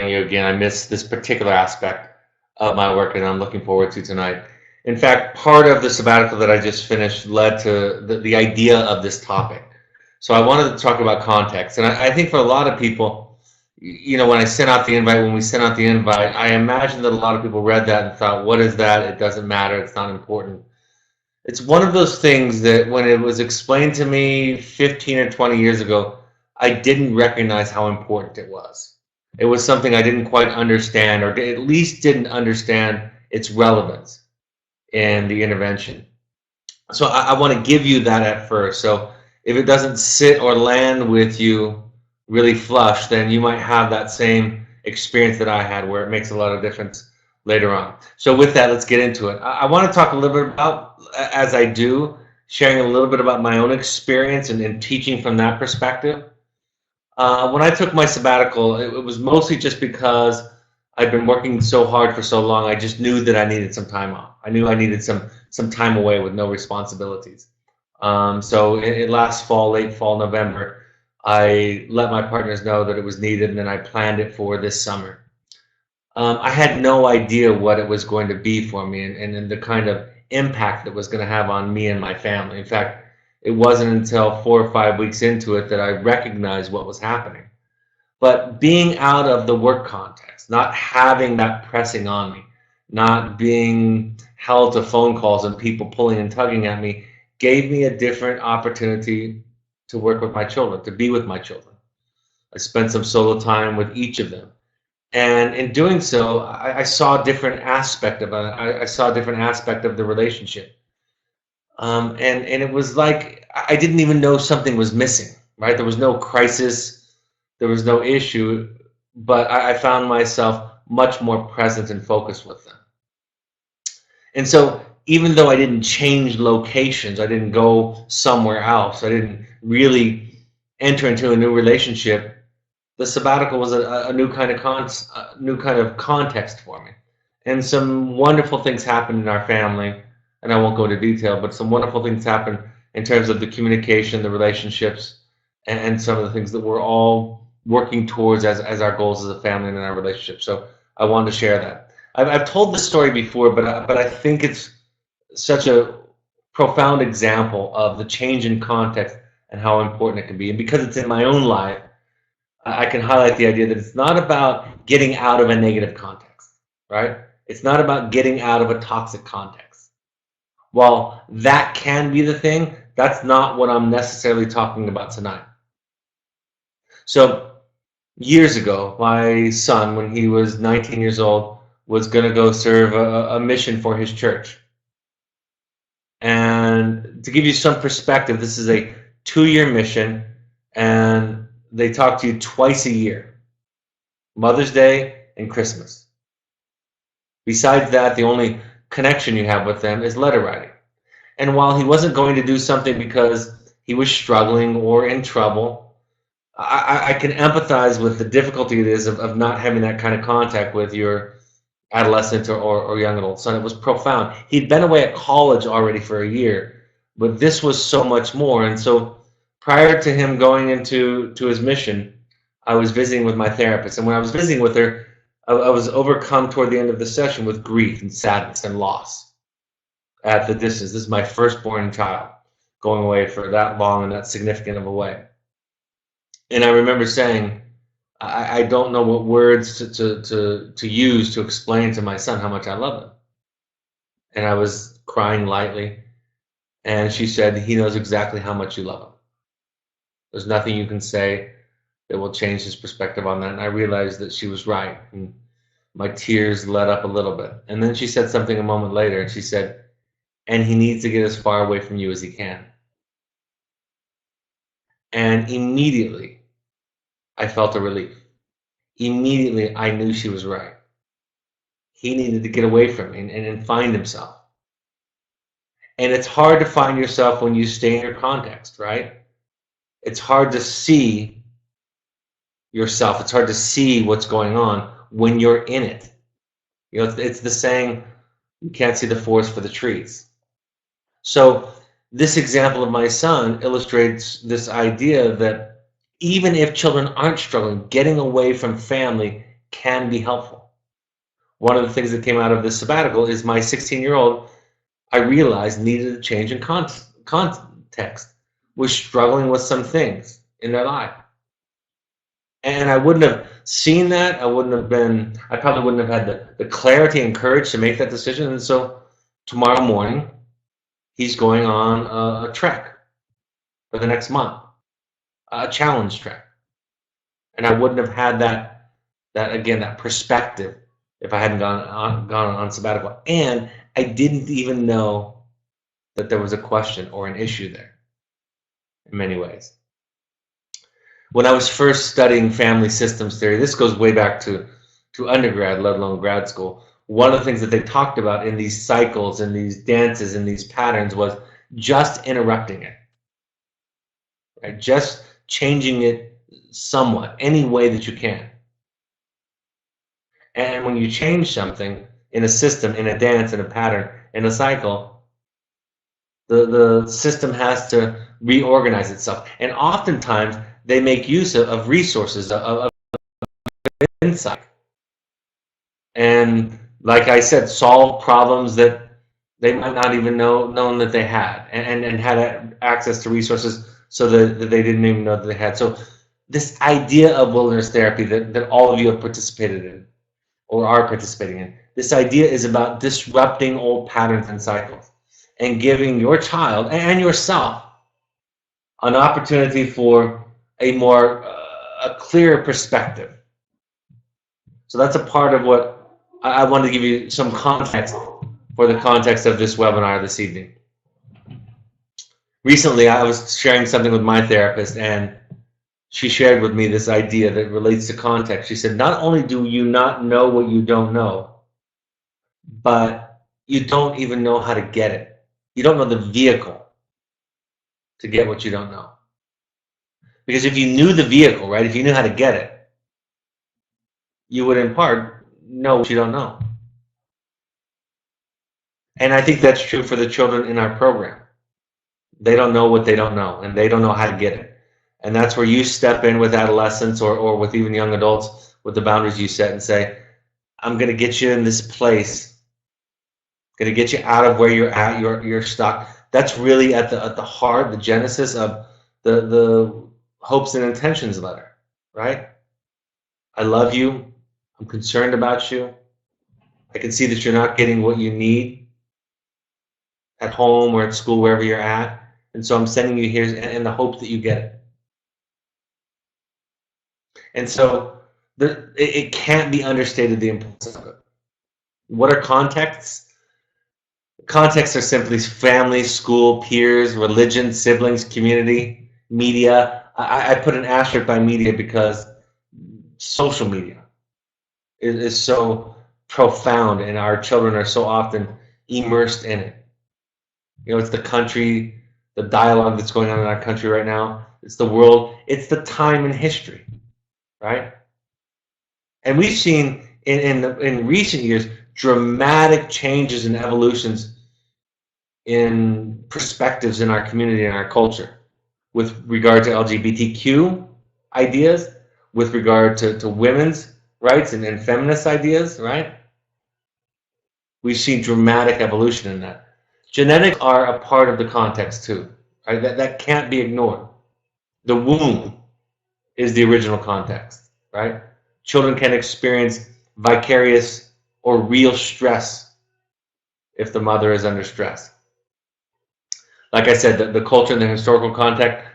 inviting you again. I miss this particular aspect of my work, and I'm looking forward to tonight. In fact, part of the sabbatical that I just finished led to the idea of this topic. So I wanted to talk about context. And I think for a lot of people, when when we sent out the invite, I imagine that a lot of people read that and thought, what is that? It doesn't matter. It's not important. It's one of those things that when it was explained to me 15 or 20 years ago, I didn't recognize how important it was. It was something I didn't quite understand, or at least didn't understand its relevance in the intervention. So I want to give you that at first. So if it doesn't sit or land with you really flush, then you might have that same experience that I had where it makes a lot of difference later on. So with that, let's get into it. I want to talk a little bit about, as I do, sharing a little bit about my own experience and teaching from that perspective. When I took my sabbatical, it was mostly just because I'd been working so hard for so long. I just knew that I needed some time off. I knew I needed some time away with no responsibilities. So last fall, late fall, November, I let my partners know that it was needed, and then I planned it for this summer. I had no idea what it was going to be for me and the kind of impact it was going to have on me and my family. In fact, it wasn't until 4 or 5 weeks into it that I recognized what was happening. But being out of the work context, not having that pressing on me, not being held to phone calls and people pulling and tugging at me, gave me a different opportunity to work with my children, to be with my children. I spent some solo time with each of them. And in doing so, I saw a different aspect of it. I saw a different aspect of the relationship. And it was like I didn't even know something was missing, right? There was no crisis. There was no issue. But I found myself much more present and focused with them. And so even though I didn't change locations, I didn't go somewhere else, I didn't really enter into a new relationship, the sabbatical was a new kind of context for me. And some wonderful things happened in our family, and I won't go into detail, but some wonderful things happened in terms of the communication, the relationships, and some of the things that we're all working towards as our goals as a family and in our relationship. So I wanted to share that. I've told this story before, but I think it's such a profound example of the change in context and how important it can be. And because it's in my own life, I can highlight the idea that it's not about getting out of a negative context, right? It's not about getting out of a toxic context. While that can be the thing, that's not what I'm necessarily talking about tonight. So years ago, my son, when he was 19 years old, was going to go serve a mission for his church. And to give you some perspective, this is a 2-year mission, and they talk to you twice a year, Mother's Day and Christmas. Besides that, the only connection you have with them is letter writing. And while he wasn't going to do something because he was struggling or in trouble, I can empathize with the difficulty it is of not having that kind of contact with your adolescent or young adult son. It was profound. He'd been away at college already for a year, but this was so much more. And so prior to him going into his mission, I was visiting with my therapist. And when I was visiting with her, I was overcome toward the end of the session with grief and sadness and loss at the distance. This is my firstborn child going away for that long and that significant of a way. And I remember saying, I don't know what words to use to explain to my son how much I love him. And I was crying lightly. And she said, he knows exactly how much you love him. There's nothing you can say that will change his perspective on that. And I realized that she was right. And my tears let up a little bit. And then she said something a moment later. And she said, and he needs to get as far away from you as he can. And immediately, I felt a relief. Immediately, I knew she was right. He needed to get away from me and find himself. And it's hard to find yourself when you stay in your context, right? It's hard to see yourself. It's hard to see what's going on when you're in it. You know, it's the saying, you can't see the forest for the trees. So this example of my son illustrates this idea that even if children aren't struggling, getting away from family can be helpful. One of the things that came out of this sabbatical is my 16-year-old, I realized, needed a change in context, was struggling with some things in their life. And I wouldn't have seen that. I probably wouldn't have had the clarity and courage to make that decision. And so tomorrow morning, he's going on a trek for the next month, a challenge trek. And I wouldn't have had that perspective if I hadn't gone on sabbatical. And I didn't even know that there was a question or an issue there in many ways. When I was first studying family systems theory, this goes way back to undergrad, let alone grad school, one of the things that they talked about in these cycles and these dances and these patterns was just interrupting it, right? Just changing it somewhat, any way that you can. And when you change something in a system, in a dance, in a pattern, in a cycle, the system has to reorganize itself. And oftentimes, they make use of resources, of insight. And like I said, solve problems that they might not even known that they had, and had access to resources so that they didn't even know that they had. So this idea of wilderness therapy that all of you have participated in or are participating in, this idea is about disrupting old patterns and cycles and giving your child and yourself an opportunity for a clearer perspective. So that's a part of what I wanted to give you some context for the context of this webinar this evening. Recently, I was sharing something with my therapist, and she shared with me this idea that relates to context. She said, not only do you not know what you don't know, but you don't even know how to get it. You don't know the vehicle to get what you don't know. Because if you knew the vehicle, right, if you knew how to get it, you would in part know what you don't know. And I think that's true for the children in our program. They don't know what they don't know, and they don't know how to get it. And that's where you step in with adolescents or with even young adults with the boundaries you set and say, I'm going to get you in this place. I'm going to get you out of where you're at, you're stuck. That's really at the heart, the genesis of the hopes and intentions letter, right? I love you. I'm concerned about you. I can see that you're not getting what you need at home or at school, wherever you're at. And so I'm sending you here in the hope that you get it. And so it can't be understated, the importance of it. What are contexts? Contexts are simply family, school, peers, religion, siblings, community, media. I put an asterisk by media because social media is so profound, and our children are so often immersed in it. You know, it's the country, the dialogue that's going on in our country right now. It's the world. It's the time in history, right? And we've seen in recent years dramatic changes and evolutions in perspectives in our community and our culture with regard to LGBTQ ideas, with regard to women's rights and feminist ideas, right? We've seen dramatic evolution in that. Genetics are a part of the context too, right? That can't be ignored. The womb is the original context, right? Children can experience vicarious or real stress if the mother is under stress. Like I said, the culture and the historical context,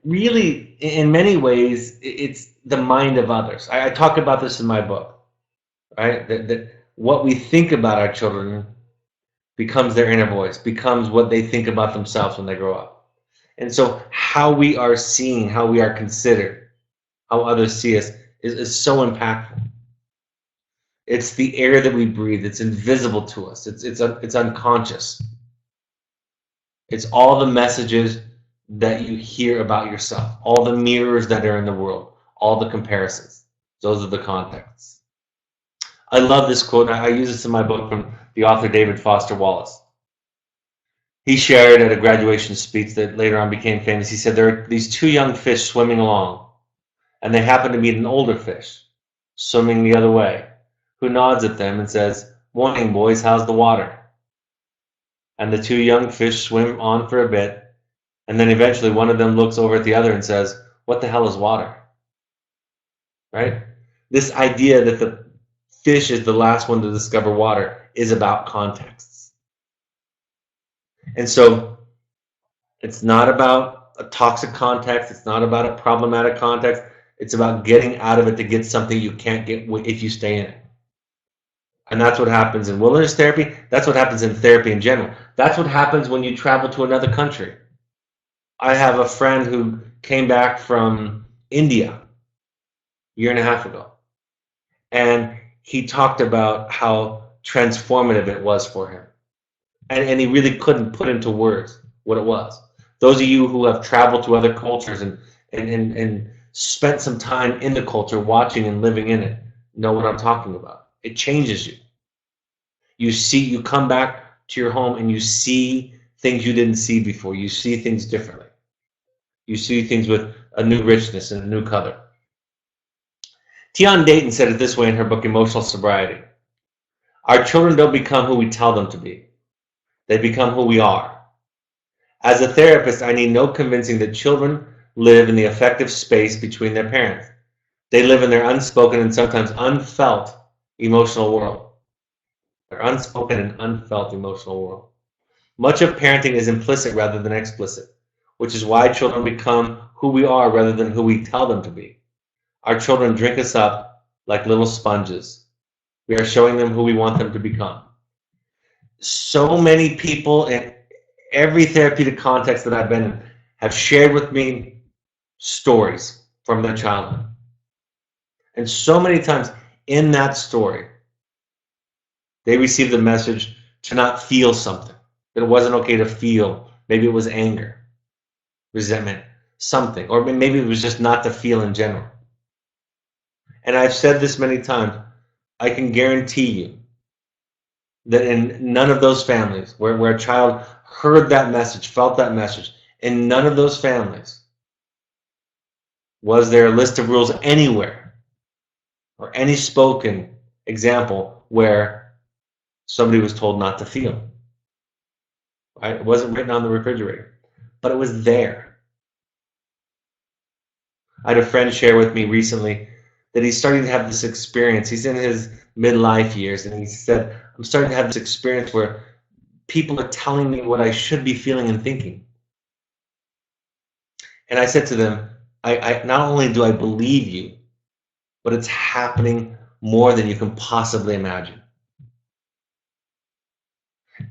really, in many ways, it's the mind of others. I talk about this in my book, right? That what we think about our children becomes their inner voice, becomes what they think about themselves when they grow up. And so how we are seen, how we are considered, how others see us is so impactful. It's the air that we breathe. It's invisible to us. It's unconscious. It's all the messages that you hear about yourself, all the mirrors that are in the world, all the comparisons. Those are the contexts. I love this quote. I use this in my book from the author David Foster Wallace. He shared at a graduation speech that later on became famous. He said, there are these two young fish swimming along, and they happen to meet an older fish. swimming the other way, who nods at them and says, "Morning, boys, how's the water?" And the two young fish swim on for a bit, and then eventually one of them looks over at the other and says, "What the hell is water?" Right? This idea that the fish is the last one to discover water is about contexts. And so it's not about a toxic context. It's not about a problematic context. It's about getting out of it to get something you can't get if you stay in it. And that's what happens in wilderness therapy. That's what happens in therapy in general. That's what happens when you travel to another country. I have a friend who came back from India a year and a half ago. And he talked about how transformative it was for him. And he really couldn't put into words what it was. Those of you who have traveled to other cultures and spent some time in the culture, watching and living in it, know what I'm talking about. It changes you. You come back to your home and you see things you didn't see before. You see things differently. You see things with a new richness and a new color. Tian Dayton said it this way in her book, Emotional Sobriety. Our children don't become who we tell them to be. They become who we are. As a therapist, I need no convincing that children live in the affective space between their parents. They live in their unspoken and sometimes unfelt emotional world. Their unspoken and unfelt emotional world. Much of parenting is implicit rather than explicit, which is why children become who we are rather than who we tell them to be. Our children drink us up like little sponges. We are showing them who we want them to become. So many people in every therapeutic context that I've been in have shared with me stories from their childhood. And so many times in that story, they received the message to not feel something, that it wasn't okay to feel. Maybe it was anger, resentment, something, or maybe it was just not to feel in general. And I've said this many times, I can guarantee you that in none of those families where a child heard that message, felt that message, in none of those families was there a list of rules anywhere or any spoken example where somebody was told not to feel. Right? It wasn't written on the refrigerator, but it was there. I had a friend share with me recently that he's starting to have this experience. He's in his midlife years, and he said, I'm starting to have this experience where people are telling me what I should be feeling and thinking. And I said to them, I not only do I believe you, but it's happening more than you can possibly imagine.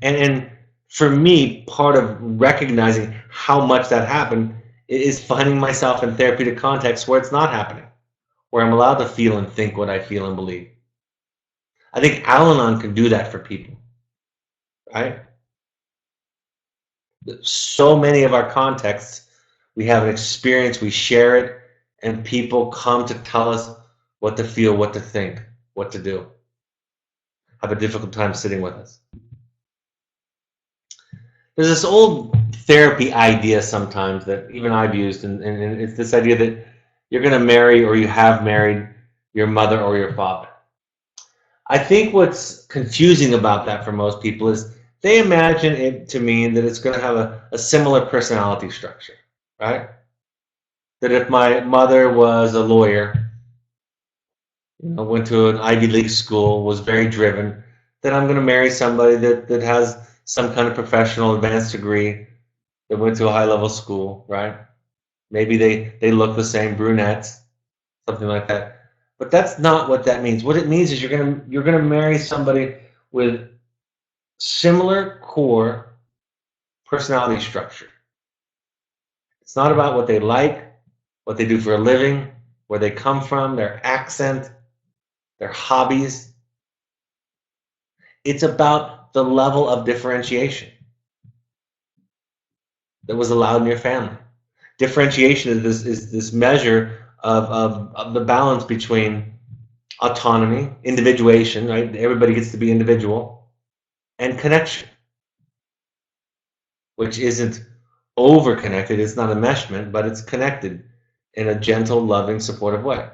And for me, part of recognizing how much that happened is finding myself in therapeutic contexts where it's not happening, where I'm allowed to feel and think what I feel and believe. I think Al-Anon can do that for people, right? So many of our contexts, we have an experience, we share it, and people come to tell us what to feel, what to think, what to do. Have a difficult time sitting with us. There's this old therapy idea sometimes that even I've used, and it's this idea that you're going to marry or you have married your mother or your father. I think what's confusing about that for most people is they imagine it to mean that it's going to have a similar personality structure, right? That if my mother was a lawyer, went to an Ivy League school, was very driven, then I'm going to marry somebody that has some kind of professional advanced degree, that went to a high-level school, right? Maybe they look the same, brunettes, something like that. But that's not what that means. What it means is you're gonna marry somebody with similar core personality structure. It's not about what they like, what they do for a living, where they come from, their accent, their hobbies. It's about the level of differentiation that was allowed in your family. Differentiation is this measure of the balance between autonomy, individuation, right? Everybody gets to be individual, and connection, which isn't over-connected. It's not enmeshment, but it's connected in a gentle, loving, supportive way.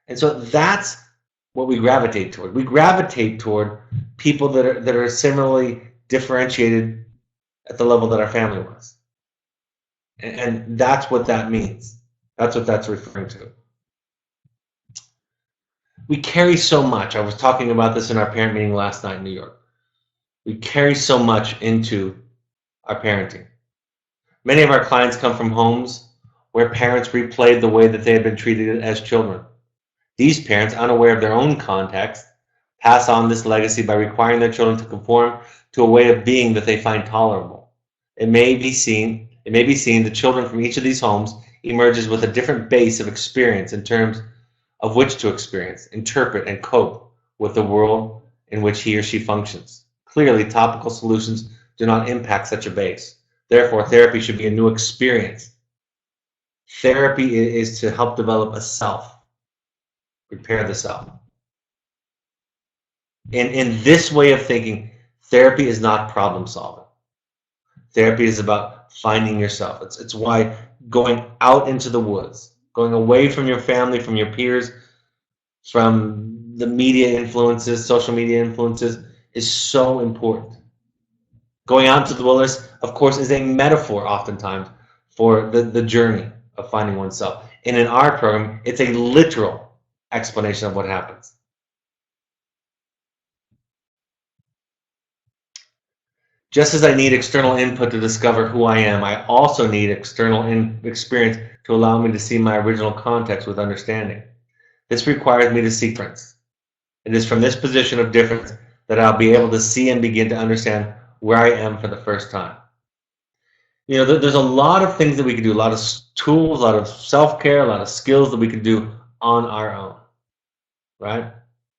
And so that's what we gravitate toward. We gravitate toward people that are similarly differentiated at the level that our family was. And that's what that means. That's what that's referring to. We carry so much. I was talking about this in our parent meeting last night in New York. We carry so much into our parenting. Many of our clients come from homes where parents replayed the way that they had been treated as children. These parents, unaware of their own context, pass on this legacy by requiring their children to conform to a way of being that they find tolerable. It may be seen the children from each of these homes emerges with a different base of experience in terms of which to experience, interpret, and cope with the world in which he or she functions. Clearly, topical solutions do not impact such a base. Therefore, therapy should be a new experience. Therapy is to help develop a self, prepare the self. In this way of thinking, therapy is not problem solving. Therapy is about finding yourself. It's why going out into the woods, going away from your family, from your peers, from the media influences, social media influences, is so important. Going out to the wilderness, of course, is a metaphor oftentimes for the journey of finding oneself. And in our program, it's a literal explanation of what happens. Just as I need external input to discover who I am, I also need external experience to allow me to see my original context with understanding. This requires me to seek difference. It is from this position of difference that I'll be able to see and begin to understand where I am for the first time. You know, there's a lot of things that we can do, a lot of tools, a lot of self-care, a lot of skills that we can do on our own, right?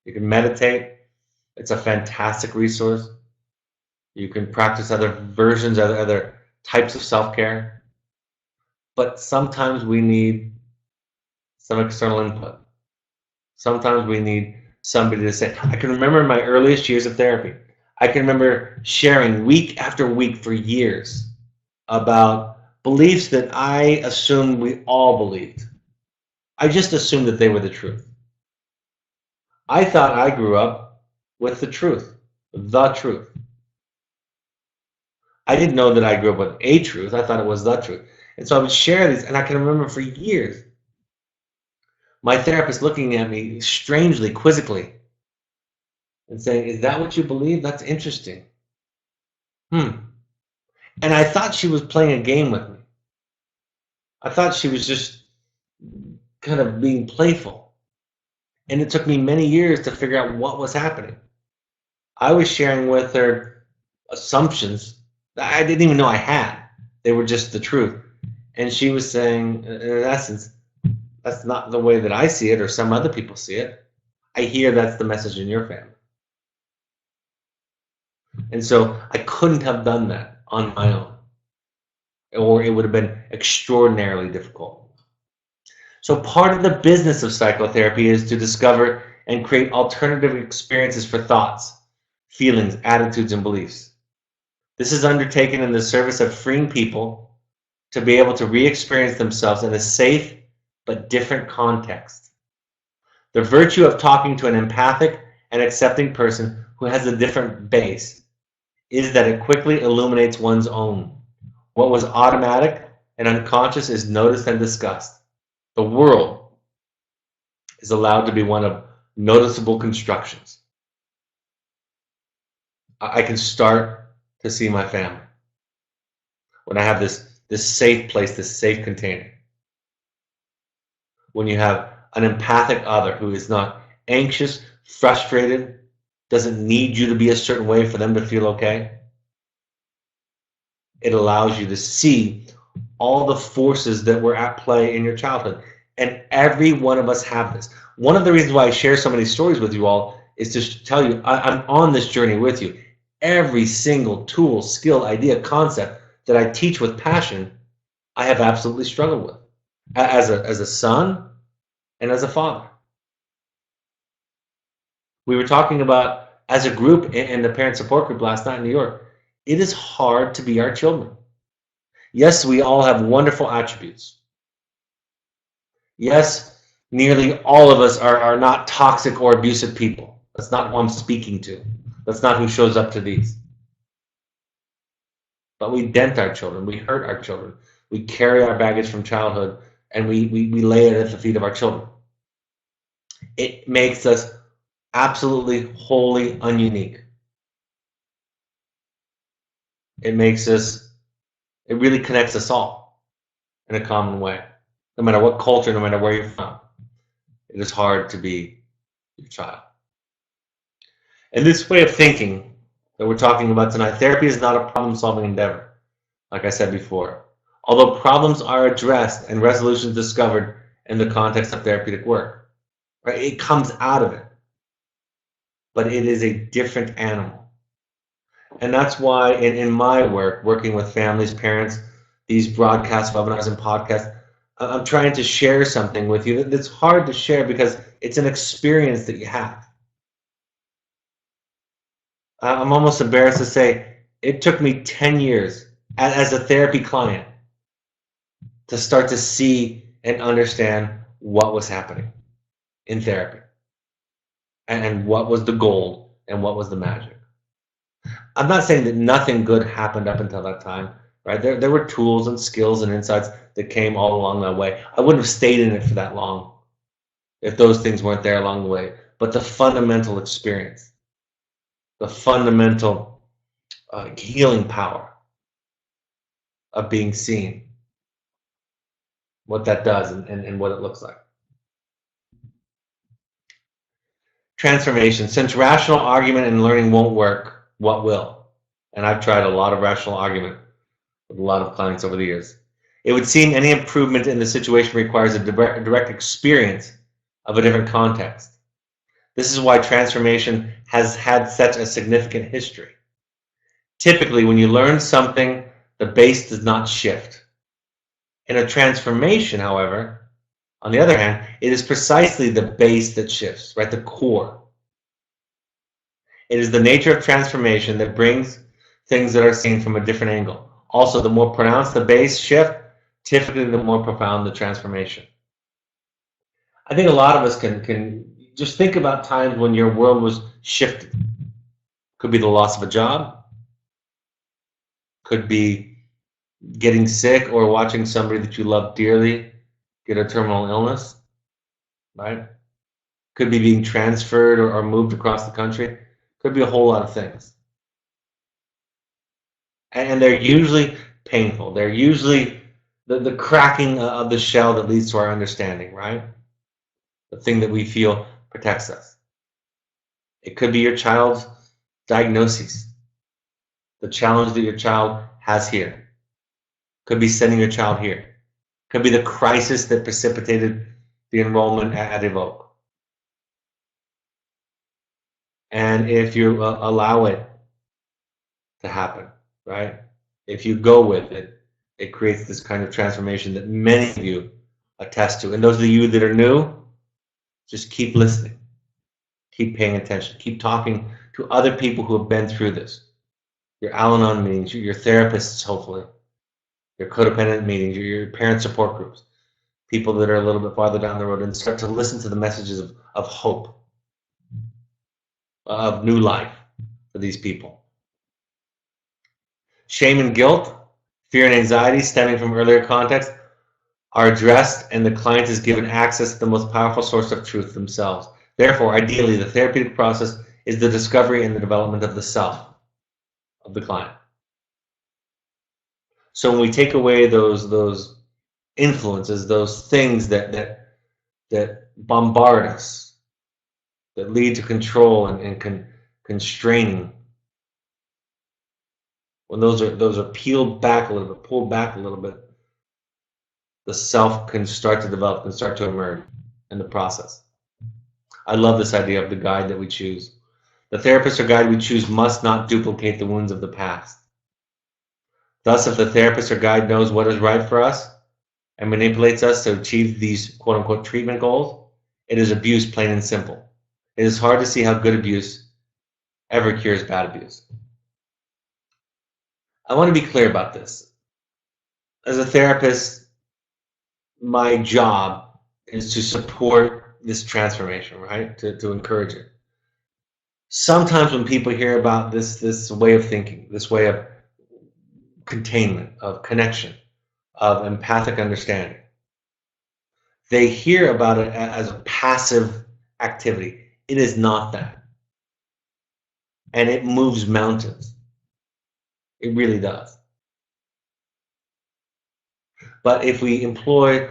You can meditate. It's a fantastic resource. You can practice other versions, other types of self-care. But sometimes we need some external input. Sometimes we need somebody to say, I can remember in my earliest years of therapy, I can remember sharing week after week for years about beliefs that I assumed we all believed. I just assumed that they were the truth. I thought I grew up with the truth, the truth. I didn't know that I grew up with a truth. I thought it was the truth. And so I would share these, and I can remember for years my therapist looking at me strangely, quizzically, and saying, is that what you believe? That's interesting. And I thought she was playing a game with me. I thought she was just kind of being playful. And it took me many years to figure out what was happening. I was sharing with her assumptions that I didn't even know I had. They were just the truth. And she was saying, in essence, that's not the way that I see it or some other people see it. I hear that's the message in your family. And so I couldn't have done that on my own, or it would have been extraordinarily difficult. So part of the business of psychotherapy is to discover and create alternative experiences for thoughts, feelings, attitudes, and beliefs. This is undertaken in the service of freeing people to be able to re-experience themselves in a safe but different context. The virtue of talking to an empathic and accepting person who has a different base is that it quickly illuminates one's own. What was automatic and unconscious is noticed and discussed. The world is allowed to be one of noticeable constructions. I can start to see my family when I have this safe place, this safe container. When you have an empathic other who is not anxious, frustrated, doesn't need you to be a certain way for them to feel okay, it allows you to see all the forces that were at play in your childhood. And every one of us have this. One of the reasons why I share so many stories with you all is to tell you I'm on this journey with you. Every single tool, skill, idea, concept that I teach with passion, I have absolutely struggled with as a son and as a father. We were talking about, as a group in the parent support group last night in New York, it is hard to be our children. Yes, we all have wonderful attributes. Yes, Nearly all of us are not toxic or abusive people. That's not who I'm speaking to. That's not who shows up to these. But we dent our children. We hurt our children. We carry our baggage from childhood and we lay it at the feet of our children. It makes us absolutely wholly ununique. It really connects us all in a common way. No matter what culture, no matter where you're from, it is hard to be your child. And this way of thinking that we're talking about tonight, therapy is not a problem-solving endeavor, like I said before. Although problems are addressed and resolutions discovered in the context of therapeutic work, right? It comes out of it, but it is a different animal. And that's why in my work, working with families, parents, these broadcasts, webinars, and podcasts, I'm trying to share something with you that's hard to share because it's an experience that you have. I'm almost embarrassed to say it took me 10 years as a therapy client to start to see and understand what was happening in therapy and what was the gold and what was the magic. I'm not saying that nothing good happened up until that time, right? There were tools and skills and insights that came all along that way. I wouldn't have stayed in it for that long if those things weren't there along the way. But the fundamental experience, the fundamental healing power of being seen, what that does and what it looks like. Transformation. Since rational argument and learning won't work, what will? And I've tried a lot of rational argument with a lot of clients over the years. It would seem any improvement in the situation requires a direct experience of a different context. This is why transformation has had such a significant history. Typically, when you learn something, the base does not shift. In a transformation, however, on the other hand, it is precisely the base that shifts, right? The core. It is the nature of transformation that brings things that are seen from a different angle. Also, the more pronounced the base shift, typically the more profound the transformation. I think a lot of us can just think about times when your world was shifted. Could be the loss of a job, could be getting sick or watching somebody that you love dearly get a terminal illness, right? Could be being transferred or moved across the country. Could be a whole lot of things. And they're usually painful. They're usually the cracking of the shell that leads to our understanding, right? The thing that we feel protects us. It could be your child's diagnoses, the challenge that your child has here. Could be sending your child here. Could be the crisis that precipitated the enrollment at Evoke. And if you allow it to happen, right? If you go with it, it creates this kind of transformation that many of you attest to. And those of you that are new, just keep listening. Keep paying attention. Keep talking to other people who have been through this. Your Al-Anon meetings, your therapists, hopefully. Your codependent meetings, your parent support groups. People that are a little bit farther down the road, and start to listen to the messages of hope, of new life for these people. Shame and guilt, fear and anxiety stemming from earlier contexts are addressed, and the client is given access to the most powerful source of truth themselves. Therefore, ideally, the therapeutic process is the discovery and the development of the self of the client. So when we take away those influences, those things that bombard us, that lead to control and constraining, when those are peeled back a little bit, pulled back a little bit, the self can start to develop, can start to emerge in the process. I love this idea of the guide that we choose. The therapist or guide we choose must not duplicate the wounds of the past. Thus, if the therapist or guide knows what is right for us and manipulates us to achieve these quote-unquote treatment goals, it is abuse, plain and simple. It is hard to see how good abuse ever cures bad abuse. I want to be clear about this. As a therapist, my job is to support this transformation, right? To encourage it. Sometimes when people hear about this way of thinking, this way of containment, of connection, of empathic understanding, they hear about it as a passive activity. It is not that. And it moves mountains. It really does. But if we employ,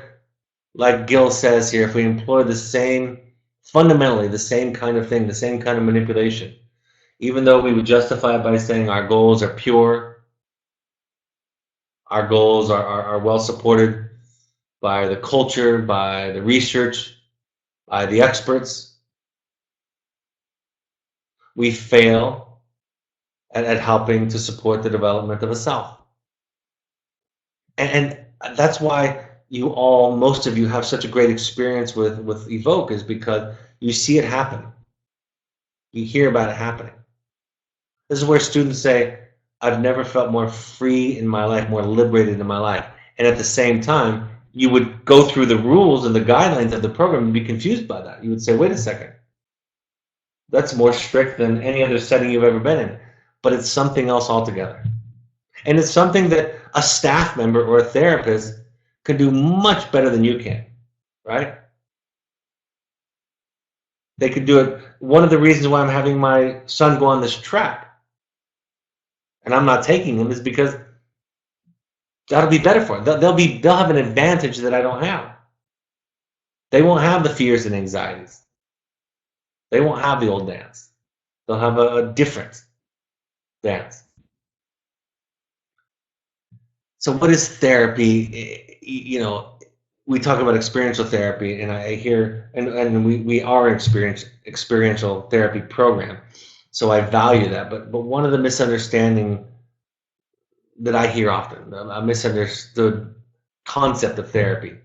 like Gil says here, if we employ fundamentally the same kind of thing, the same kind of manipulation, even though we would justify it by saying our goals are pure, our goals are well supported by the culture, by the research, by the experts, we fail at helping to support the development of a self. And that's why most of you have such a great experience with Evoke, is because you see it happen. You hear about it happening. This is where students say, I've never felt more free in my life, more liberated in my life. And at the same time, you would go through the rules and the guidelines of the program and be confused by that. You would say, wait a second, that's more strict than any other setting you've ever been in. But it's something else altogether. And it's something that a staff member or a therapist can do much better than you can, right? They could do it. One of the reasons why I'm having my son go on this track and I'm not taking him is because that'll be better for him. They'll have an advantage that I don't have. They won't have the fears and anxieties. They won't have the old dance. They'll have a different dance. So what is therapy? You know, we talk about experiential therapy, and I hear, and we are an experiential therapy program, so I value that. But one of the misunderstanding that I hear often, a misunderstood concept of therapy,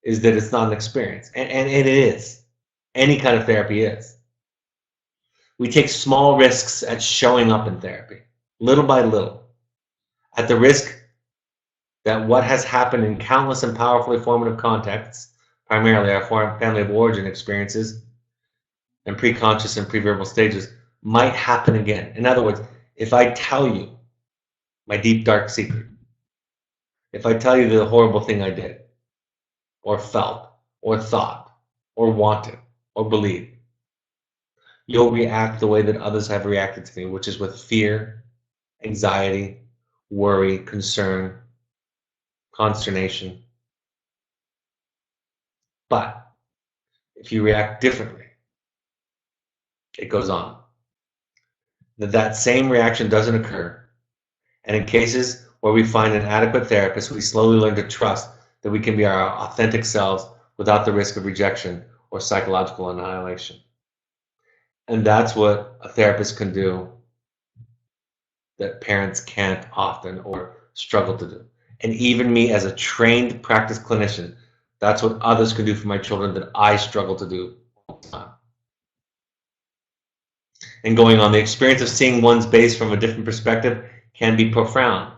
is that it's not an experience, and it is. Any kind of therapy is. We take small risks at showing up in therapy, little by little, at the risk that what has happened in countless and powerfully formative contexts, primarily our family of origin experiences and preconscious and preverbal stages, might happen again. In other words, if I tell you my deep, dark secret, if I tell you the horrible thing I did, or felt, or thought, or wanted, or believed, you'll react the way that others have reacted to me, which is with fear, anxiety, worry, concern, consternation. But if you react differently, it goes on. That same reaction doesn't occur. And in cases where we find an adequate therapist, we slowly learn to trust that we can be our authentic selves without the risk of rejection or psychological annihilation. And that's what a therapist can do that parents can't often or struggle to do. And even me as a trained practice clinician, that's what others can do for my children that I struggle to do all the time. And going on, the experience of seeing one's base from a different perspective can be profound.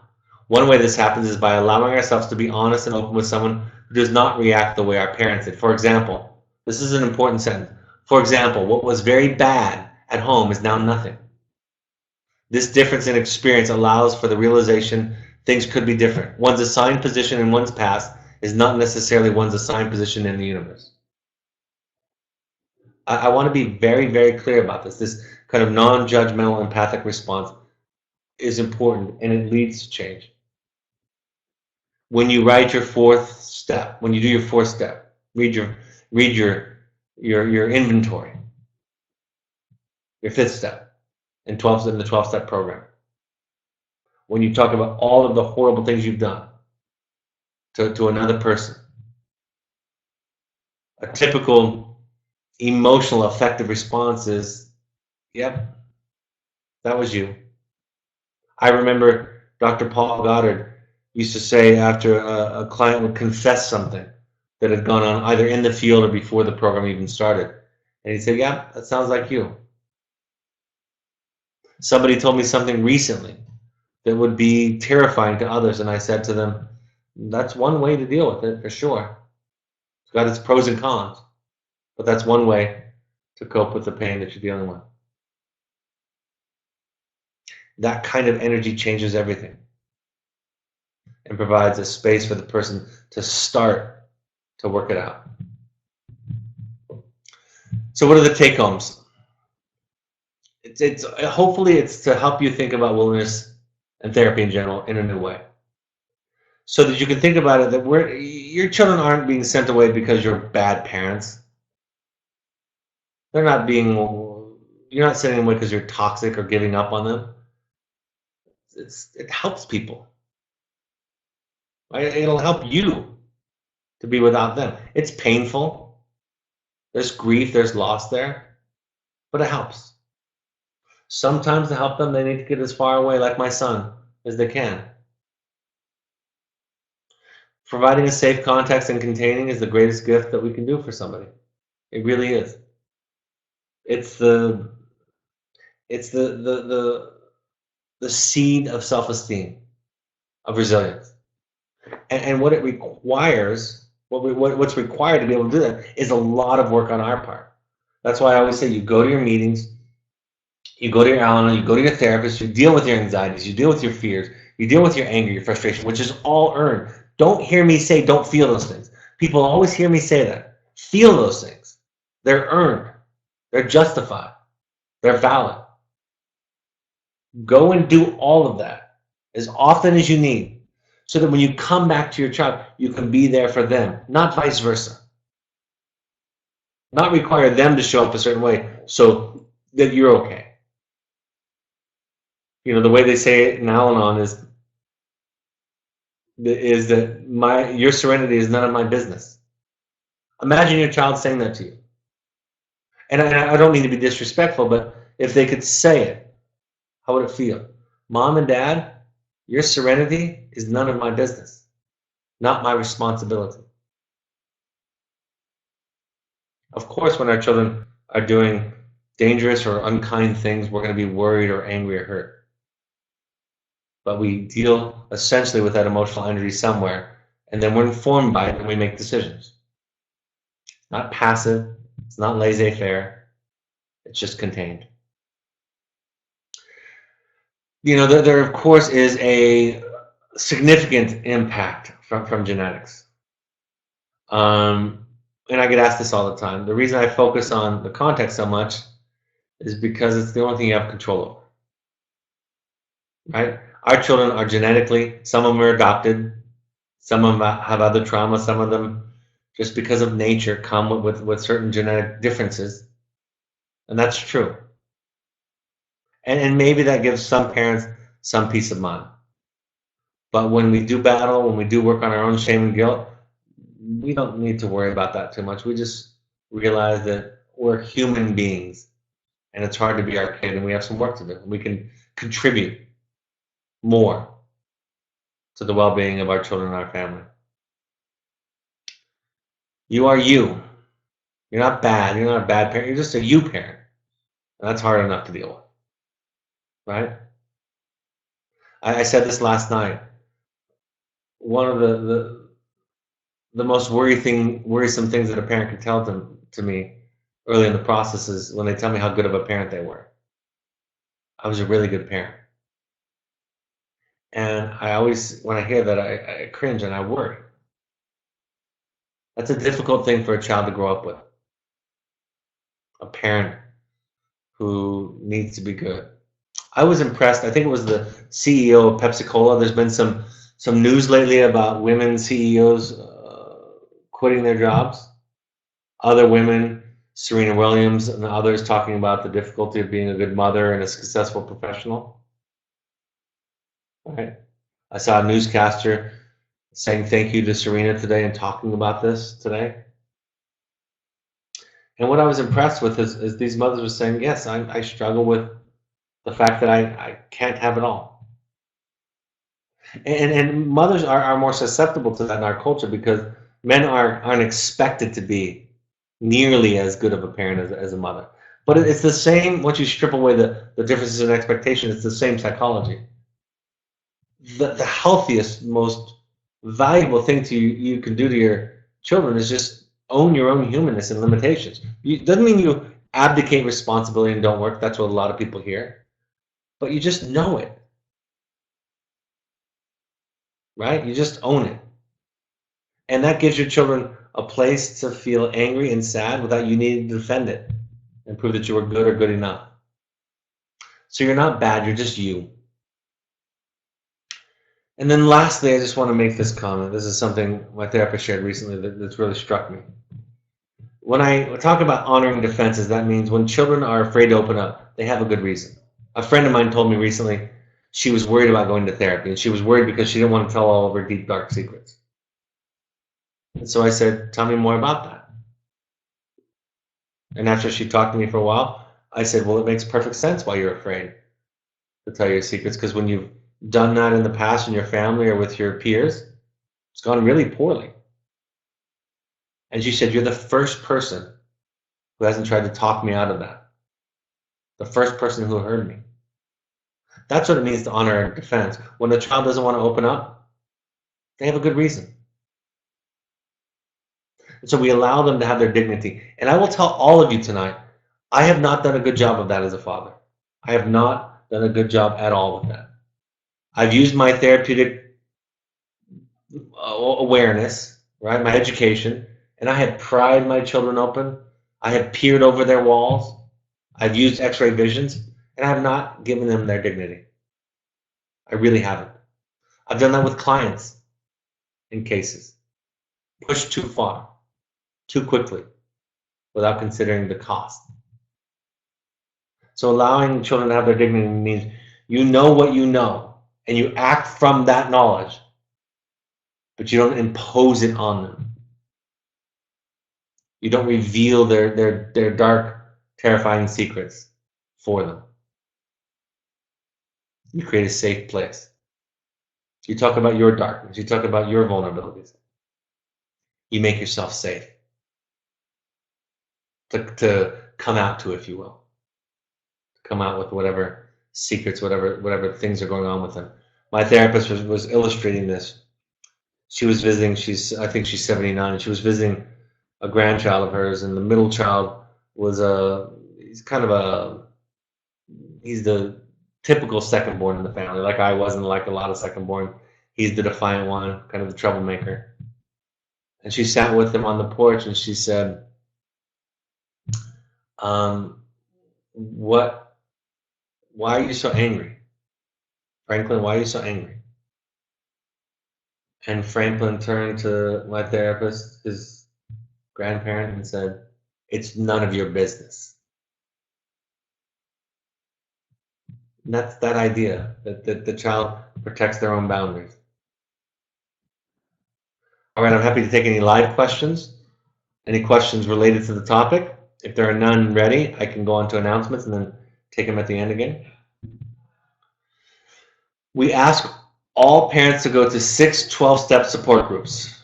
One way this happens is by allowing ourselves to be honest and open with someone who does not react the way our parents did. For example, this is an important sentence. For example, what was very bad at home is now nothing. This difference in experience allows for the realization things could be different. One's assigned position in one's past is not necessarily one's assigned position in the universe. I want to be very, very clear about this. This kind of non-judgmental empathic response is important, and it leads to change. When you write your fourth step, when you do your fourth step, read your inventory, your fifth step in the 12-step program. When you talk about all of the horrible things you've done to another person, a typical emotional affective response is, yep, that was you. I remember Dr. Paul Goddard used to say after a client would confess something that had gone on either in the field or before the program even started. And he'd say, yeah, that sounds like you. Somebody told me something recently that would be terrifying to others, and I said to them, that's one way to deal with it, for sure. got its pros and cons, but that's one way to cope with the pain that you're dealing with. That kind of energy changes everything and provides a space for the person to start to work it out. So what are the take-homes? It's hopefully it's to help you think about wilderness and therapy in general in a new way, so that you can think about it that your children aren't being sent away because you're bad parents. They're not being. You're not sending them away because you're toxic or giving up on them. It helps people. Right? It'll help you to be without them. It's painful. There's grief. There's loss there, but it helps. Sometimes to help them, they need to get as far away, like my son, as they can. Providing a safe context and containing is the greatest gift that we can do for somebody. It really is. It's the seed of self-esteem, of resilience, and what it requires, what's required to be able to do that is a lot of work on our part. That's why I always say you go to your meetings, you go to your Al-Anon, you go to your therapist, you deal with your anxieties, you deal with your fears, you deal with your anger, your frustration, which is all earned. Don't hear me say don't feel those things. People always hear me say that. Feel those things. They're earned. They're justified. They're valid. Go and do all of that as often as you need, so that when you come back to your child, you can be there for them, not vice versa. Not require them to show up a certain way so that you're okay. You know, the way they say it in Al-Anon is that your serenity is none of my business. Imagine your child saying that to you. And I don't mean to be disrespectful, but if they could say it, how would it feel? Mom and Dad, your serenity is none of my business, not my responsibility. Of course, when our children are doing dangerous or unkind things, we're going to be worried or angry or hurt. But we deal essentially with that emotional energy somewhere, and then we're informed by it and we make decisions. It's not passive, it's not laissez-faire, it's just contained. You know, there of course is a significant impact from genetics. And I get asked this all the time. The reason I focus on the context so much is because it's the only thing you have control over. Right? Our children are genetically, some of them are adopted, some of them have other trauma, some of them, just because of nature, come with certain genetic differences. And that's true. And maybe that gives some parents some peace of mind. But when we do battle, when we do work on our own shame and guilt, we don't need to worry about that too much. We just realize that we're human beings, and it's hard to be our kid, and we have some work to do. We can contribute more to the well-being of our children and our family. You are you. You're not bad. You're not a bad parent. You're just a you parent. And that's hard enough to deal with. Right? I said this last night. One of the most worrisome things that a parent can tell to me early in the process is when they tell me how good of a parent they were. I was a really good parent. And I always, when I hear that, I cringe and I worry. That's a difficult thing for a child to grow up with. A parent who needs to be good. I was impressed. I think it was the CEO of Pepsi Cola. There's been some news lately about women CEOs quitting their jobs. Other women, Serena Williams and others, talking about the difficulty of being a good mother and a successful professional. Right. I saw a newscaster saying thank you to Serena today and talking about this today. And what I was impressed with is these mothers were saying, yes, I struggle with the fact that I can't have it all. And mothers are more susceptible to that in our culture because men aren't expected to be nearly as good of a parent as a mother. But it's the same, once you strip away the differences in expectation, it's the same psychology. The healthiest, most valuable thing you can do to your children is just own your own humanness and limitations. It doesn't mean you abdicate responsibility and don't work. That's what a lot of people hear. But you just know it, right? You just own it. And that gives your children a place to feel angry and sad without you needing to defend it and prove that you were good or good enough. So you're not bad, you're just you. And then lastly, I just want to make this comment. This is something my therapist shared recently that's really struck me. When I talk about honoring defenses, that means when children are afraid to open up, they have a good reason. A friend of mine told me recently she was worried about going to therapy, and she was worried because she didn't want to tell all of her deep, dark secrets. And so I said, tell me more about that. And after she talked to me for a while, I said, well, it makes perfect sense why you're afraid to tell your secrets, because when you've done that in the past in your family or with your peers, it's gone really poorly. And she said, you're the first person who hasn't tried to talk me out of that. The first person who heard me. That's what it means to honor a defense. When a child doesn't want to open up, they have a good reason. And so we allow them to have their dignity. And I will tell all of you tonight, I have not done a good job of that as a father. I have not done a good job at all with that. I've used my therapeutic awareness, right, my education, and I have pried my children open. I have peered over their walls. I've used x-ray visions, and I have not given them their dignity. I really haven't. I've done that with clients in cases. Pushed too far, too quickly, without considering the cost. So allowing children to have their dignity means you know what you know, and you act from that knowledge, but you don't impose it on them. You don't reveal their dark, terrifying secrets for them. You create a safe place. You talk about your darkness. You talk about your vulnerabilities. You make yourself safe to come out to, if you will. To come out with whatever secrets, whatever things are going on with them. My therapist was illustrating this. She was visiting, I think she's 79, and she was visiting a grandchild of hers, and the middle child was he's the typical second born in the family, like I was, and like a lot of second born. He's the defiant one, kind of the troublemaker. And she sat with him on the porch, and she said, why are you so angry? Franklin, why are you so angry? And Franklin turned to my therapist, his grandparent, and said, it's none of your business. And that's that idea, that the child protects their own boundaries. All right, I'm happy to take any live questions, any questions related to the topic. If there are none ready, I can go on to announcements and then take them at the end again. We ask all parents to go to 6 12-step support groups.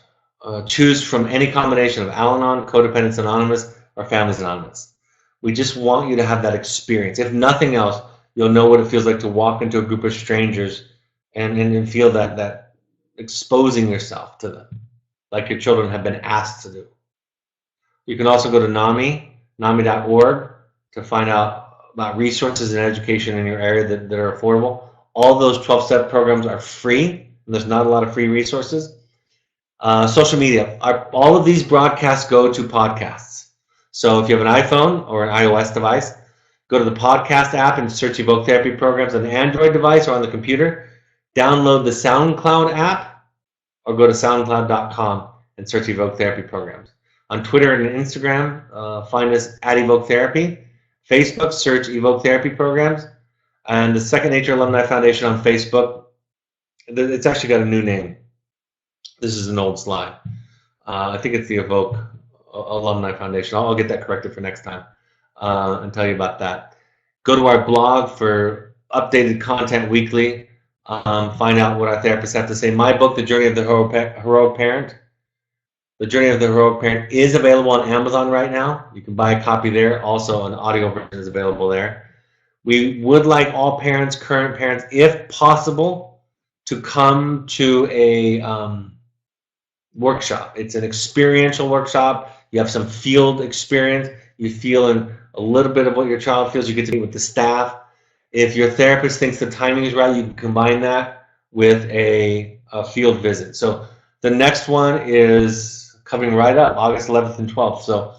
Choose from any combination of Al-Anon, Codependence Anonymous, or Families Anonymous. We just want you to have that experience. If nothing else, you'll know what it feels like to walk into a group of strangers and feel that exposing yourself to them, like your children have been asked to do. You can also go to NAMI.org to find out about resources and education in your area that are affordable. All those 12-step programs are free, and there's not a lot of free resources. Social media. All of these broadcasts go to podcasts. So if you have an iPhone or an iOS device, go to the podcast app and search Evoke Therapy Programs on the Android device or on the computer. Download the SoundCloud app or go to soundcloud.com and search Evoke Therapy Programs. On Twitter and Instagram, find us at Evoke Therapy. Facebook, search Evoke Therapy Programs. And the Second Nature Alumni Foundation on Facebook, it's actually got a new name. This is an old slide. I think it's the Evoke Alumni Foundation. I'll get that corrected for next time and tell you about that. Go to our blog for updated content weekly. Find out what our therapists have to say. My book, The Journey of the Heroic Parent. The Journey of the Heroic Parent is available on Amazon right now. You can buy a copy there. Also, an audio version is available there. We would like all parents, current parents, if possible, to come to a workshop. It's an experiential workshop. You have some field experience. You feel in a little bit of what your child feels. You get to meet with the staff. If your therapist thinks the timing is right, you can combine that with a field visit. So the next one is coming right up, August 11th and 12th. So,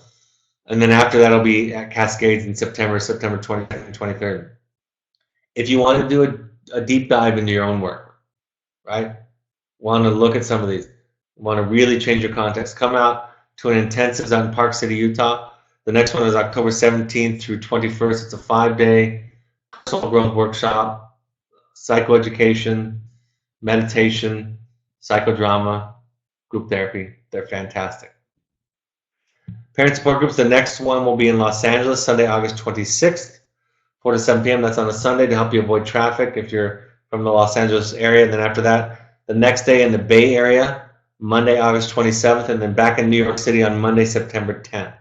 and then after that, it'll be at Cascades in September 22nd and 23rd. If you want to do a deep dive into your own work, right? Want to look at some of these, want to really change your context, come out to an intensive out in Park City, Utah. The next one is October 17th through 21st. It's a 5-day personal growth workshop, psychoeducation, meditation, psychodrama, group therapy. They're fantastic. Parent support groups, the next one will be in Los Angeles, Sunday, August 26th, 4 to 7 p.m. That's on a Sunday to help you avoid traffic if you're from the Los Angeles area. And then after that, the next day in the Bay Area, Monday, August 27th, and then back in New York City on Monday, September 10th.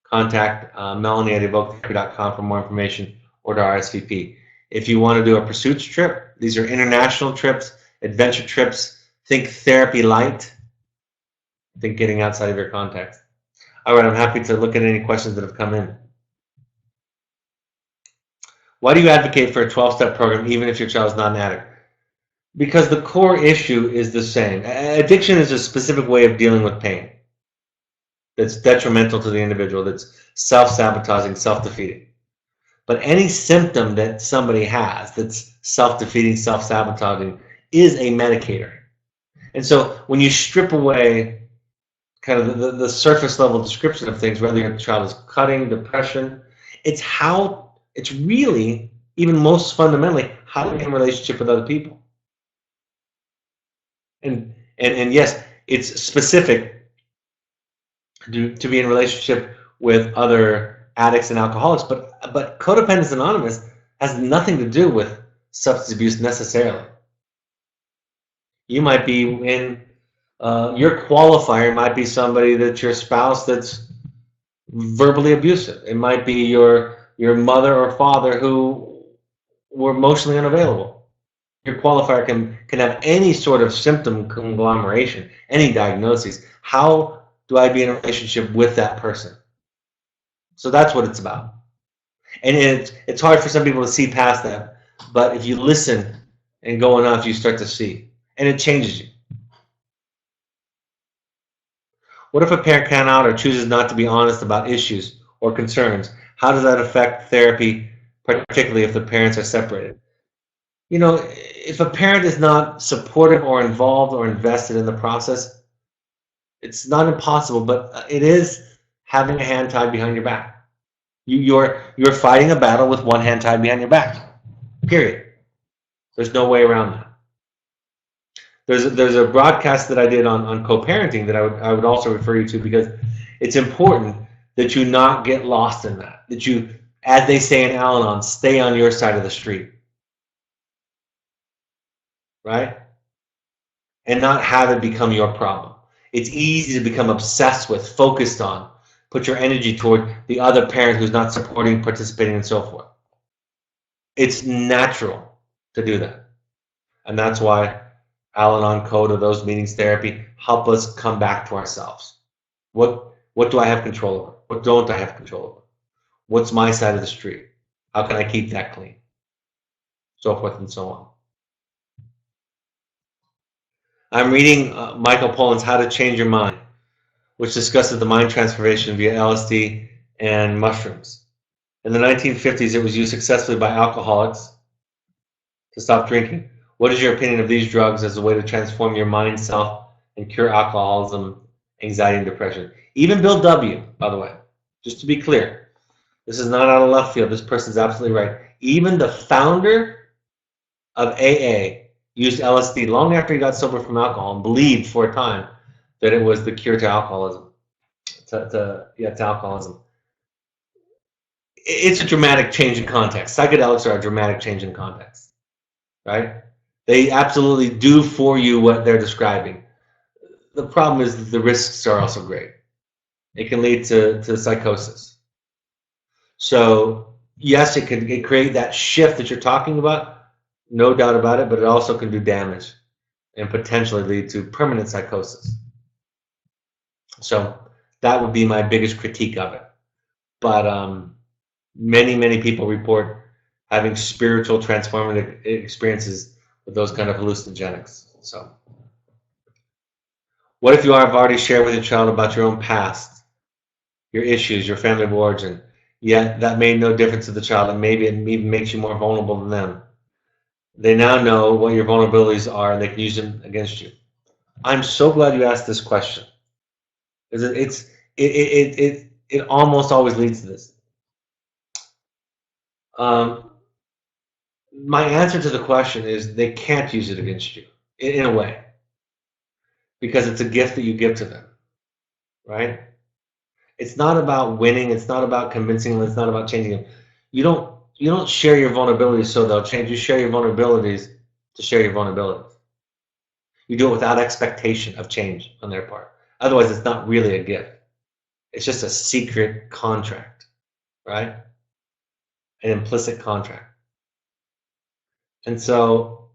Contact Melanie at evoketherapy.com for more information or to RSVP. If you want to do a pursuits trip, these are international trips, adventure trips. Think therapy light. Think getting outside of your context. All right, I'm happy to look at any questions that have come in. Why do you advocate for a 12-step program even if your child is not an addict? Because the core issue is the same. Addiction is a specific way of dealing with pain that's detrimental to the individual, that's self-sabotaging, self-defeating. But any symptom that somebody has that's self-defeating, self-sabotaging is a medicator. And so when you strip away kind of the surface level description of things, whether your child is cutting, depression, it's really, even most fundamentally, how to be in a relationship with other people. And yes, it's specific to be in a relationship with other addicts and alcoholics, but Codependence Anonymous has nothing to do with substance abuse necessarily. You might be in your qualifier might be somebody that's your spouse that's verbally abusive. It might be your mother or father who were emotionally unavailable. Your qualifier can have any sort of symptom conglomeration, any diagnosis. How do I be in a relationship with that person? So that's what it's about. And it's hard for some people to see past that, but if you listen and go enough, you start to see, and it changes you. What if a parent can't out or chooses not to be honest about issues or concerns? How does that affect therapy, particularly if the parents are separated? You know, if a parent is not supportive or involved or invested in the process, it's not impossible, but it is having a hand tied behind your back. You're fighting a battle with one hand tied behind your back. Period. There's no way around that. There's a broadcast that I did on co-parenting that I would also refer you to, because it's important that you not get lost in that. That you, as they say in Al-Anon, stay on your side of the street. Right? And not have it become your problem. It's easy to become obsessed with, focused on, put your energy toward the other parent who's not supporting, participating, and so forth. It's natural to do that. And that's why Al-Anon Code or those meetings therapy help us come back to ourselves. What do I have control over? What don't I have control over? What's my side of the street? How can I keep that clean? So forth and so on. I'm reading Michael Pollan's How to Change Your Mind, which discusses the mind transformation via LSD and mushrooms. In the 1950s, it was used successfully by alcoholics to stop drinking. What is your opinion of these drugs as a way to transform your mind, self, and cure alcoholism, anxiety, and depression? Even Bill W., by the way, just to be clear, this is not out of left field. This person's absolutely right. Even the founder of AA used LSD long after he got sober from alcohol and believed for a time that it was the cure to alcoholism. To alcoholism. It's a dramatic change in context. Psychedelics are a dramatic change in context, right? They absolutely do for you what they're describing. The problem is that the risks are also great. It can lead to psychosis. So yes, it can create that shift that you're talking about, no doubt about it, but it also can do damage and potentially lead to permanent psychosis. So That would be my biggest critique of it. But many people report having spiritual transformative experiences with those kind of hallucinogenics. So, what if you have already shared with your child about your own past, your issues, your family of origin, yet that made no difference to the child, and maybe it even makes you more vulnerable than them? They now know what your vulnerabilities are, and they can use them against you. I'm so glad you asked this question, because it almost always leads to this. My answer to the question is they can't use it against you in a way, because it's a gift that you give to them, right? It's not about winning. It's not about convincing them. It's not about changing them. You don't share your vulnerabilities so they'll change. You share your vulnerabilities to share your vulnerabilities. You do it without expectation of change on their part. Otherwise, it's not really a gift. It's just a secret contract, right? An implicit contract. And so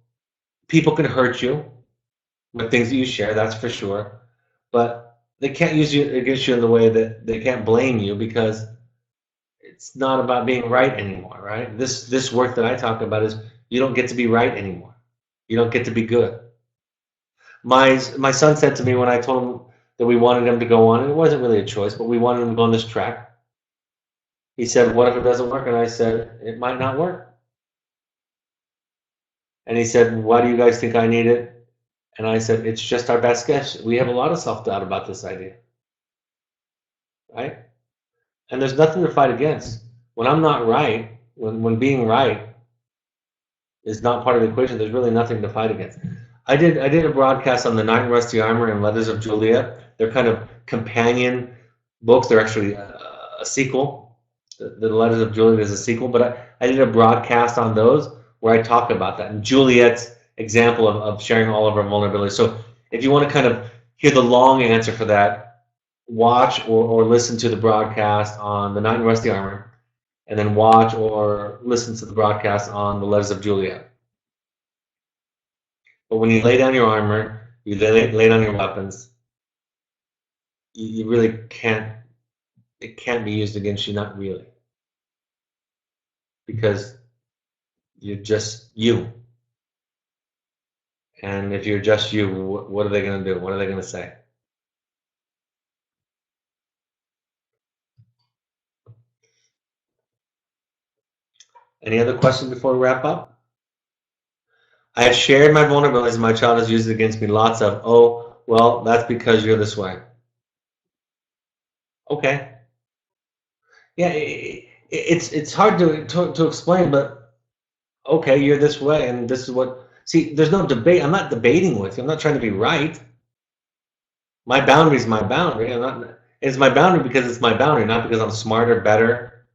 people can hurt you with things that you share, that's for sure. But they can't use you against you in the way that they can't blame you, because it's not about being right anymore, right? This work that I talk about is you don't get to be right anymore. You don't get to be good. My son said to me when I told him that we wanted him to go on, and it wasn't really a choice, but we wanted him to go on this track. He said, "What if it doesn't work?" And I said, "It might not work." And he said, "Why do you guys think I need it?" And I said, "It's just our best guess. We have a lot of self-doubt about this idea, right? And there's nothing to fight against. When I'm not right, when being right is not part of the equation, there's really nothing to fight against." I did a broadcast on The Knight in Rusty Armor and Letters of Juliet. They're kind of companion books. They're actually a sequel. The Letters of Juliet is a sequel, but I did a broadcast on those where I talk about that, and Juliet's example of sharing all of our vulnerabilities. So if you want to kind of hear the long answer for that, watch or listen to the broadcast on The Knight in Rusty Armor, and then watch or listen to the broadcast on The Letters of Juliet. But when you lay down your armor, you lay down your weapons, you really can't, it can't be used against you, not really. Because you're just you. And if you're just you, what are they going to do? What are they going to say? Any other questions before we wrap up? I have shared my vulnerabilities and my child has used it against me. Lots of, "Oh, well, that's because you're this way." Okay. Yeah, it's hard to explain, but okay, you're this way, and this is what. See, there's no debate. I'm not debating with you. I'm not trying to be right. My boundary is my boundary. It's my boundary because it's my boundary, not because I'm smarter, better.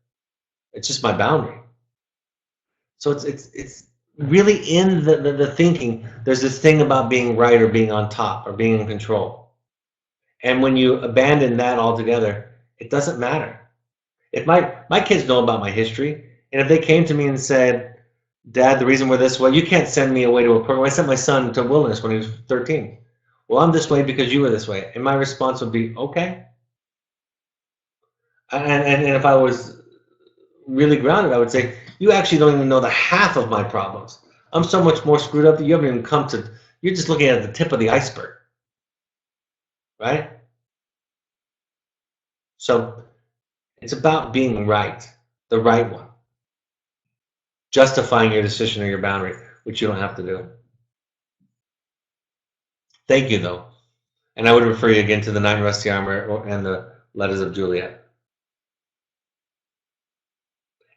It's just my boundary. So it's really in the thinking. There's this thing about being right or being on top or being in control. And when you abandon that altogether, it doesn't matter. If my kids know about my history, and if they came to me and said, "Dad, the reason we're this way, you can't send me away to a program." I sent my son to wilderness when he was 13. "Well, I'm this way because you were this way." And my response would be, "Okay." And if I was really grounded, I would say, "You actually don't even know the half of my problems. I'm so much more screwed up that you haven't even come to, you're just looking at the tip of the iceberg." Right? So it's about being right, the right one. Justifying your decision or your boundary, which you don't have to do. Thank you, though. And I would refer you again to The Knight in Rusty Armor and The Letters of Juliet.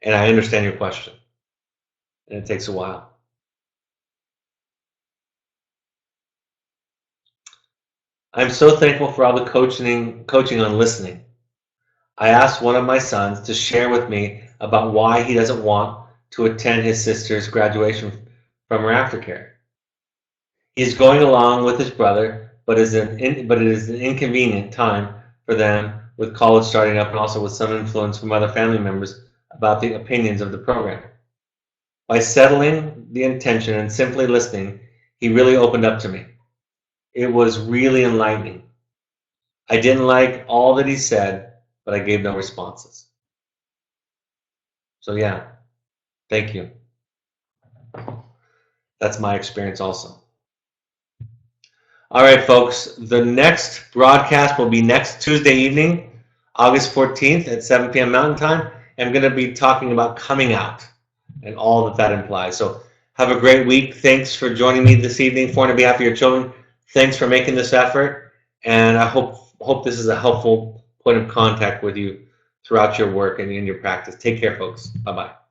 And I understand your question. And it takes a while. I'm so thankful for all the coaching on listening. I asked one of my sons to share with me about why he doesn't want to attend his sister's graduation from her aftercare. He's going along with his brother, but it is an inconvenient time for them with college starting up and also with some influence from other family members about the opinions of the program. By settling the intention and simply listening, he really opened up to me. It was really enlightening. I didn't like all that he said, but I gave no responses. So yeah, thank you. That's my experience also. All right, folks, the next broadcast will be next Tuesday evening, August 14th at 7 p.m. Mountain Time. I'm going to be talking about coming out and all that that implies. So have a great week. Thanks for joining me this evening. For on behalf of your children, thanks for making this effort. And I hope this is a helpful point of contact with you throughout your work and in your practice. Take care, folks. Bye-bye.